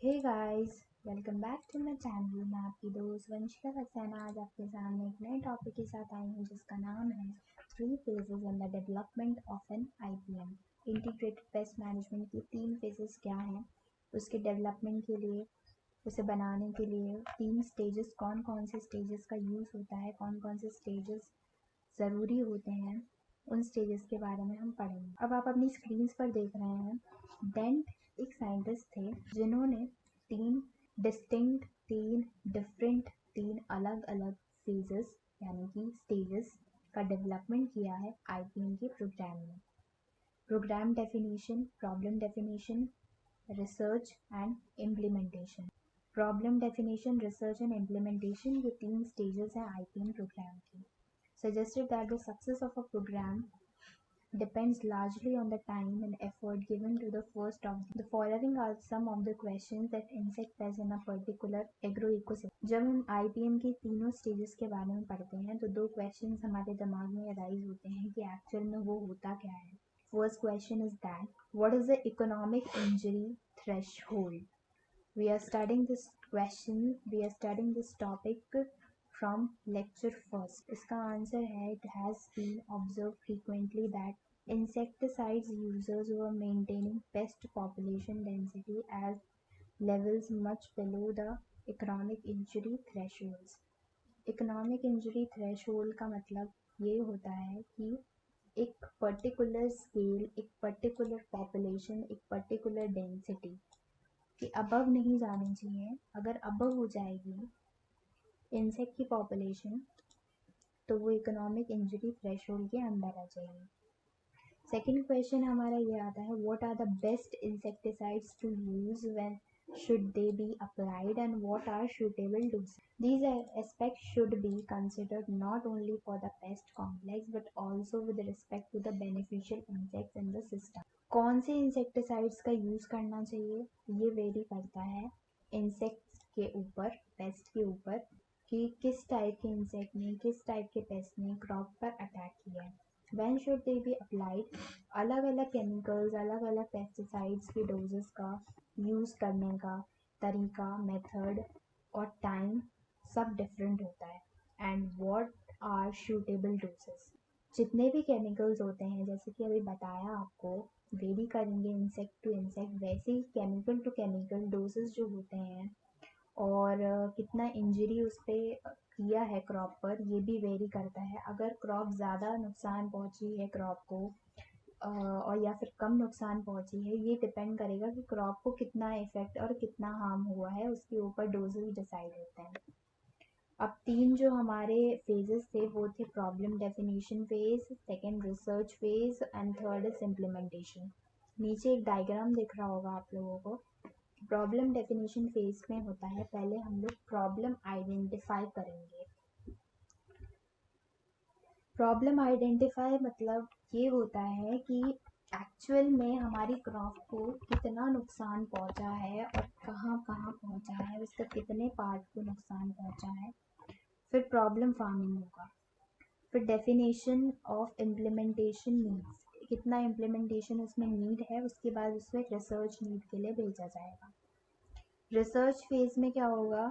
Hey guys, welcome back to my channel. मैं आपकी दोस्त वंशिका सक्सेना आज आपके सामने एक नए टॉपिक के साथ आई हूँ जिसका नाम है three phases in the development of an IPM. Integrated pest management की तीन फेजेस क्या हैं, उसके डेवलपमेंट के लिए, उसे बनाने के लिए तीन स्टेजेस, कौन कौन से स्टेजेस का यूज़ होता है, कौन कौन से स्टेजेस ज़रूरी होते हैं, उन स्टेजेस के बारे में हम पढ़ेंगे। अब आप अपनी स्क्रीन पर देख रहे हैं, डेंट एक साइंटिस्ट थे जिन्होंने तीन डिस्टिंक्ट, तीन डिफरेंट, तीन अलग अलग फेजेस यानी कि स्टेजेस का डेवलपमेंट किया है आईपीएम के प्रोग्राम में। Program definition, problem definition, research and implementation. Problem definition, research and implementation, ये तीन स्टेजेस हैं आईपीएम प्रोग्राम की। Suggested that the success of a program depends largely on the time and effort given to the first of the following are some of the questions that insect face in a particular agroecosystem। जब हम IPM के तीनों stages के बारे में पढ़ते हैं तो दो क्वेश्चंस हमारे दिमाग में अराइज होते हैं कि एक्चुअल में वो होता क्या है। First question is that what is the economic injury threshold. We are studying this question, we are studying this topic from lecture first. इसका आंसर है it has been observed frequently that insecticides users were maintaining pest population density as levels much below the economic injury thresholds। Economic injury threshold का मतलब ये होता है कि एक particular scale, एक पर्टिकुलर पॉपुलेशन, एक पर्टिकुलर डेंसिटी कि अबव नहीं जानी चाहिए। अगर अबव हो जाएगी इंसेक्ट की पॉपुलेशन तो वो इकोनॉमिक इंजरी थ्रेशोल्ड के अंदर आ जाएगी। सेकेंड क्वेश्चन हमारा ये आता है what are the best insecticides to use when should they be applied and what are suitable doses। These aspects should be considered not only for the pest complex but also with respect to the beneficial insects in the system। कौन से insecticides का use करना चाहिए ये very करता है insects के ऊपर, पेस्ट के ऊपर, कि किस टाइप के इंसेक्ट ने, किस टाइप के पेस्ट ने क्रॉप पर अटैक किया है। When should they be applied? अलग अलग केमिकल्स, अलग अलग पेस्टिसाइड्स की डोजेस का यूज़ करने का तरीका, मेथड और टाइम सब डिफरेंट होता है। And what are suitable doses. जितने भी केमिकल्स होते हैं जैसे कि अभी बताया आपको, वेरी करेंगे इंसेक्ट टू इंसेक्ट, वैसे ही केमिकल टू केमिकल डोजेस जो होते हैं और कितना इंजरी उस पर किया है क्रॉप पर ये भी वेरी करता है। अगर क्रॉप ज़्यादा नुकसान पहुंची है क्रॉप को और या फिर कम नुकसान पहुंची है, ये डिपेंड करेगा कि क्रॉप को कितना इफेक्ट और कितना हार्म हुआ है, उसके ऊपर डोजेस डिसाइड होते हैं। अब तीन जो हमारे फेजेस थे वो थे problem definition phase, second research phase and third is implementation. नीचे एक डायग्राम दिख रहा होगा आप लोगों को। प्रॉब्लम डेफिनेशन फेज में होता है पहले हम लोग प्रॉब्लम आइडेंटिफाई करेंगे। प्रॉब्लम आइडेंटिफाई मतलब ये होता है कि एक्चुअल में हमारी क्रॉप को कितना नुकसान पहुंचा है और कहाँ कहाँ पहुंचा है, उसका कितने पार्ट को नुकसान पहुंचा है। फिर प्रॉब्लम फार्मिंग होगा, फिर डेफिनेशन ऑफ इम्प्लीमेंटेशन नीड्स, कितना इम्प्लीमेंटेशन उसमें नीड है, उसके बाद उसमें रिसर्च नीड के लिए भेजा जाएगा। रिसर्च फेज में क्या होगा,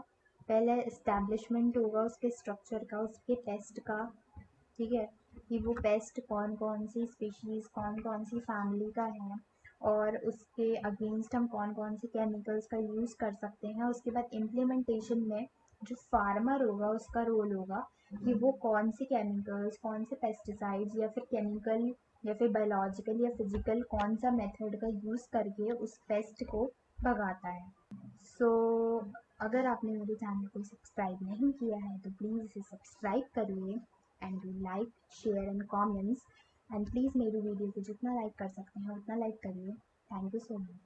पहले इस्टेब्लिशमेंट होगा उसके स्ट्रक्चर का, उसके पेस्ट का, ठीक है, कि वो पेस्ट कौन कौन सी स्पीशीज़, कौन कौन सी फैमिली का है और उसके अगेंस्ट हम कौन कौन सी केमिकल्स का यूज़ कर सकते हैं। उसके बाद इम्प्लीमेंटेशन में जो फार्मर होगा उसका रोल होगा कि वो कौन सी केमिकल्स, कौन से पेस्टिसाइड्स या फिर केमिकल या फिर बायोलॉजिकल या फिजिकल कौन सा मेथड का यूज़ करके उस पेस्ट को भगाता है। सो अगर आपने मेरे चैनल को सब्सक्राइब नहीं किया है तो प्लीज़ इसे सब्सक्राइब करिए and do like, share and comments and please मेरी वीडियो को जितना लाइक कर सकते हैं उतना लाइक करिए। Thank you so much.